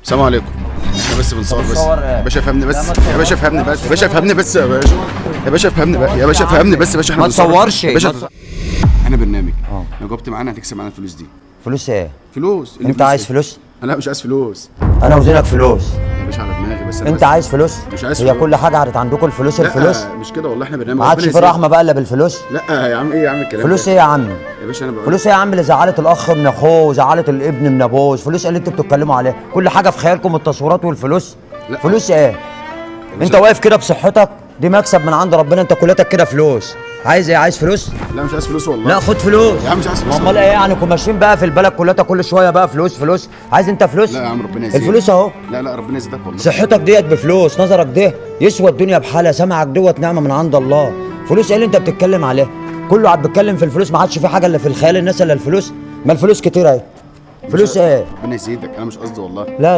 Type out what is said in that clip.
السلام عليكم. احنا بس بنصور بس يا باشا، افهمني بس يا باشا، افهمني بس يا باشا، افهمني بس يا باشا، يا باشا افهمني بقى يا باشا، افهمني بس يا باشا. احنا ما تصورش يا باشا. احنا برنامج لو جاوبت معانا هتكسب معانا الفلوس دي. فلوس ايه؟ فلوس. انت عايز فلوس؟ انا مش عايز فلوس انا عاوزينك فلوس. يا باشا على دماغي بس انت عايز فلوس؟ مش عايز هي فلوس. كل حاجه عادت عندكم الفلوس الفلوس؟ لا مش كده والله، احنا برنامج ما عادش في رحمه بقى الا بالفلوس؟ لا يا عم، ايه يا عم الكلام فلوس ده؟ ايه يا عم؟ يا باشا انا بقول فلوس ايه يا عم اللي زعلت الاخ من اخوه وزعلت الابن من ابوه؟ فلوس ايه اللي انتوا بتتكلموا عليها؟ كل حاجه في خيالكم التصويرات والفلوس؟ لا. فلوس ايه؟ انت واقف كده بصحتك دي مكسب من عند ربنا، انت كليتك كده فلوس. عايز ايه؟ عايز فلوس؟ لا مش عايز فلوس والله. لا خد فلوس يا عم مش عايز فلوس. امال ايه يعني؟ كنا ماشيين بقى في البلد كلها كل شويه بقى فلوس فلوس. عايز انت فلوس؟ لا يا عم ربنا يزيدك. الفلوس اهو. لا ربنا يزيدك والله. صحتك ديت بفلوس، نظرك ده يسوى الدنيا بحالها، سمعك دوت نعمه من عند الله. فلوس ايه اللي انت بتتكلم عليها؟ كله قاعد بيتكلم في الفلوس، ما عادش في حاجه الا في الخيال الناس الا الفلوس. ما الفلوس كتير اهي. فلوس ايه؟ ربنا يزيدك، انا مش قصدي والله. لا